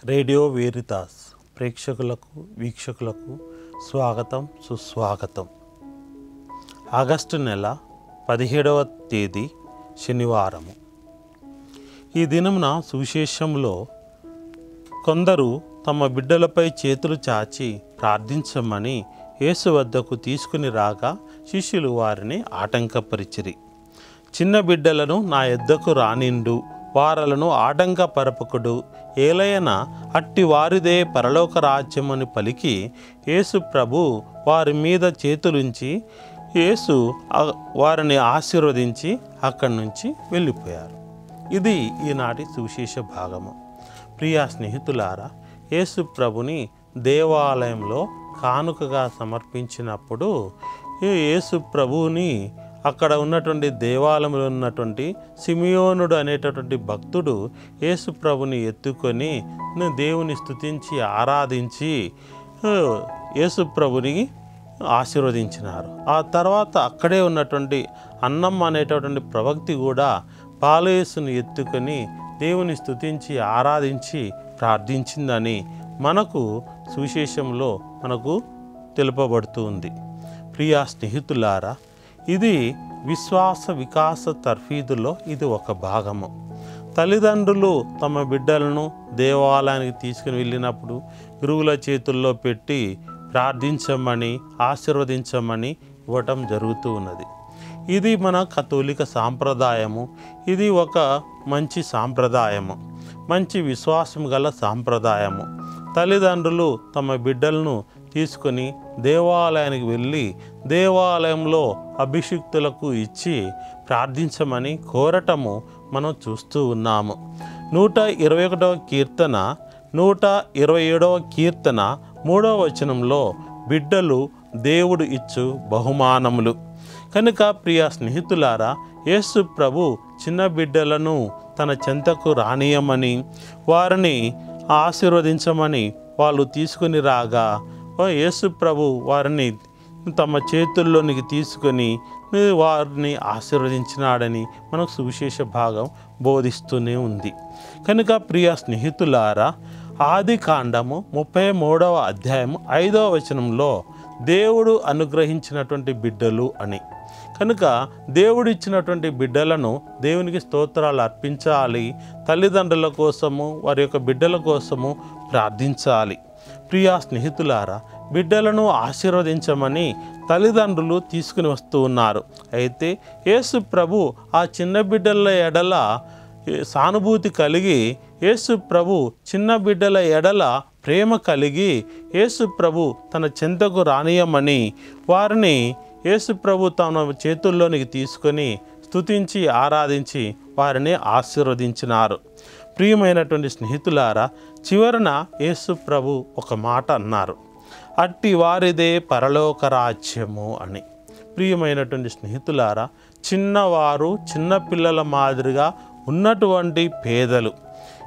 Radio వేరితాస్ ప్రేక్షకులకు వీక్షకులకు స్వాగతం సుస్వాగతం. ఆగస్టు నెల 17వ తేదీ శనివారము. ఈ దినమున సువిశేషంలో కొందరు తమ బిడ్డలపై చేతులు చాచి ప్రార్థించమని యేసు వద్దకు తీసుకుని రాగా శిష్యులు వారిని ఆటంకపరిచిరి. చిన్న బిడ్డలను నా యొద్దకు రానిండు, వారలను ఆటంకపరపకుడు, ఏలయన అట్టి వారిదే పరలోక రాజ్యమని పలికి యేసు ప్రభు వారి మీద చేతులుంచి యేసు వారిని ఆశీర్వదించి అక్కడి నుంచి వెళ్ళిపోయారు. ఇది ఈనాటి సువిశేష భాగము. ప్రియా స్నేహితులారా, యేసు ప్రభుని దేవాలయంలో కానుకగా సమర్పించినప్పుడు యేసు ప్రభువుని అక్కడ ఉన్నటువంటి దేవాలయంలో ఉన్నటువంటి సిమియోనుడు అనేటటువంటి భక్తుడు యేసు ప్రభుని ఎత్తుకొని దేవుని స్తుతించి ఆరాధించి యేసు ప్రభుని ఆశీర్వదించినారు. ఆ తర్వాత అక్కడే ఉన్నటువంటి అన్నమ్మ అనేటటువంటి ప్రవక్తి కూడా బాలయేసుని ఎత్తుకొని దేవుని స్తుతించి ఆరాధించి ప్రార్థించిందని మనకు సువిశేషంలో మనకు తెలుపబడుతూ ఉంది. ప్రియా స్నేహితులారా, ఇది విశ్వాస వికాస తర్ఫీదులో ఇది ఒక భాగము. తల్లిదండ్రులు తమ బిడ్డలను దేవాలయానికి తీసుకుని వెళ్ళినప్పుడు గురువుల చేతుల్లో పెట్టి ప్రార్థించమని ఆశీర్వదించమని ఇవ్వటం జరుగుతూ ఉన్నది. ఇది మన కథోలిక సాంప్రదాయము. ఇది ఒక మంచి సాంప్రదాయము, మంచి విశ్వాసం గల సాంప్రదాయము. తల్లిదండ్రులు తమ బిడ్డలను తీసుకొని దేవాలయానికి వెళ్ళి దేవాలయంలో అభిషిక్తులకు ఇచ్చి ప్రార్థించమని కోరటము మనం చూస్తూ ఉన్నాము. 121వ కీర్తన 127వ కీర్తన 3వ వచనంలో బిడ్డలు దేవుడు ఇచ్చు బహుమానములు. కనుక ప్రియా స్నేహితులారా, యేసు ప్రభు చిన్న బిడ్డలను తన చెంతకు రానియమని వారిని ఆశీర్వదించమని వాళ్ళు తీసుకుని రాగా యేసు ప్రభు వారిని తమ చేతుల్లోనికి తీసుకొని వారిని ఆశీర్వదించినాడని మనకు సువిశేష భాగం బోధిస్తూనే ఉంది. కనుక ప్రియ స్నేహితులారా, ఆది కాండము 33వ అధ్యాయము 5వ వచనంలో దేవుడు అనుగ్రహించినటువంటి బిడ్డలు అని. కనుక దేవుడు ఇచ్చినటువంటి బిడ్డలను దేవునికి స్తోత్రాలు అర్పించాలి. తల్లిదండ్రుల కోసము వారి యొక్క బిడ్డల కోసము ప్రార్థించాలి. ప్రియా స్నేహితులారా, బిడ్డలను ఆశీర్వదించమని తల్లిదండ్రులు తీసుకుని వస్తూ ఉన్నారు. అయితే యేసు ప్రభు ఆ చిన్న బిడ్డల ఎడల సానుభూతి కలిగి, యేసు ప్రభు చిన్న బిడ్డల ఎడల ప్రేమ కలిగి యేసు ప్రభు తన చెంతకు రానియమని వారిని యేసు ప్రభు తన చేతుల్లోనికి తీసుకొని స్తుతించి ఆరాధించి వారిని ఆశీర్వదించినారు. ప్రియమైనటువంటి స్నేహితులారా, చివరన యేసు ప్రభు ఒక మాట అన్నారు, అట్టి వారిదే పరలోక రాజ్యము అని. ప్రియమైనటువంటి స్నేహితులారా, చిన్నవారు చిన్నపిల్లల మాదిరిగా ఉన్నటువంటి పేదలు.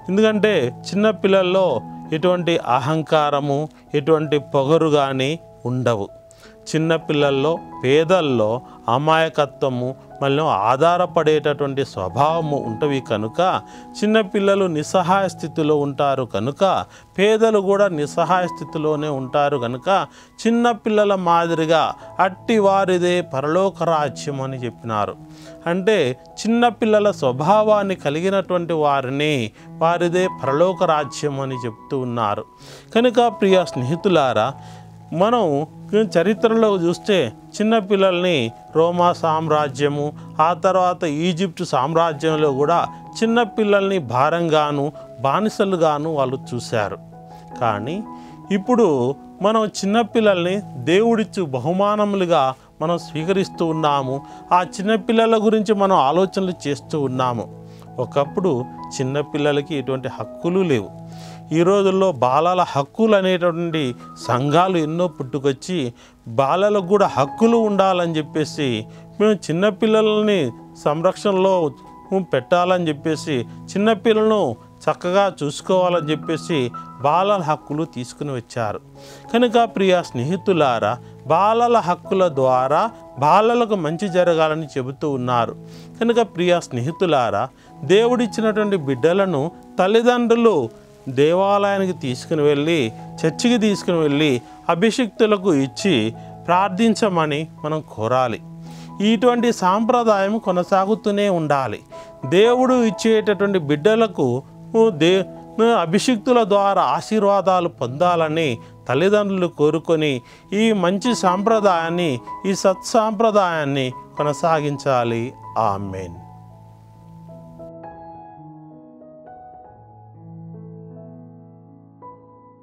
ఎందుకంటే చిన్నపిల్లల్లో ఎటువంటి అహంకారము ఎటువంటి పొగరు కానీ ఉండవు. చిన్నపిల్లల్లో పేదల్లో అమాయకత్వము మళ్ళీ ఆధారపడేటటువంటి స్వభావము ఉంటవి. కనుక చిన్నపిల్లలు నిస్సహాయ స్థితిలో ఉంటారు, కనుక పేదలు కూడా నిస్సహాయ స్థితిలోనే ఉంటారు. కనుక చిన్నపిల్లల మాదిరిగా అట్టి వారిదే పరలోక రాజ్యం అని చెప్పినారు. అంటే చిన్నపిల్లల స్వభావాన్ని కలిగినటువంటి వారిని వారిదే పరలోక రాజ్యం అని చెప్తూ ఉన్నారు. కనుక ప్రియ స్నేహితులారా, మనం చరిత్రలో చూస్తే చిన్నపిల్లల్ని రోమా సామ్రాజ్యము ఆ తర్వాత ఈజిప్ట్ సామ్రాజ్యంలో కూడా చిన్నపిల్లల్ని భారంగాను బానిసలుగాను వాళ్ళు చూశారు. కానీ ఇప్పుడు మనం చిన్నపిల్లల్ని దేవుడిచ్చు బహుమానములుగా మనం స్వీకరిస్తూ ఉన్నాము. ఆ చిన్నపిల్లల గురించి మనం ఆలోచనలు చేస్తూ ఉన్నాము. ఒకప్పుడు చిన్నపిల్లలకి ఎటువంటి హక్కులు లేవు. ఈ రోజుల్లో బాలల హక్కులు అనేటువంటి సంఘాలు ఎన్నో పుట్టుకొచ్చి బాలలకు కూడా హక్కులు ఉండాలని చెప్పేసి మేము చిన్నపిల్లలని సంరక్షణలో పెట్టాలని చెప్పేసి చిన్నపిల్లలను చక్కగా చూసుకోవాలని చెప్పేసి బాలల హక్కులు తీసుకుని వచ్చారు. కనుక ప్రియ స్నేహితులారా, బాలల హక్కుల ద్వారా బాలలకు మంచి జరగాలని చెబుతూ ఉన్నారు. కనుక ప్రియ స్నేహితులారా, దేవుడిచ్చినటువంటి బిడ్డలను తల్లిదండ్రులు దేవాలయానికి తీసుకుని వెళ్ళి చర్చికి తీసుకుని వెళ్ళి అభిషిక్తులకు ఇచ్చి ప్రార్థించమని మనం కోరాలి. ఇటువంటి సాంప్రదాయం కొనసాగుతూనే ఉండాలి. దేవుడు ఇచ్చేటటువంటి బిడ్డలకు అభిషిక్తుల ద్వారా ఆశీర్వాదాలు పొందాలని తల్లిదండ్రులు కోరుకొని ఈ మంచి సాంప్రదాయాన్ని, ఈ సత్సాంప్రదాయాన్ని కొనసాగించాలి. ఆమేన్.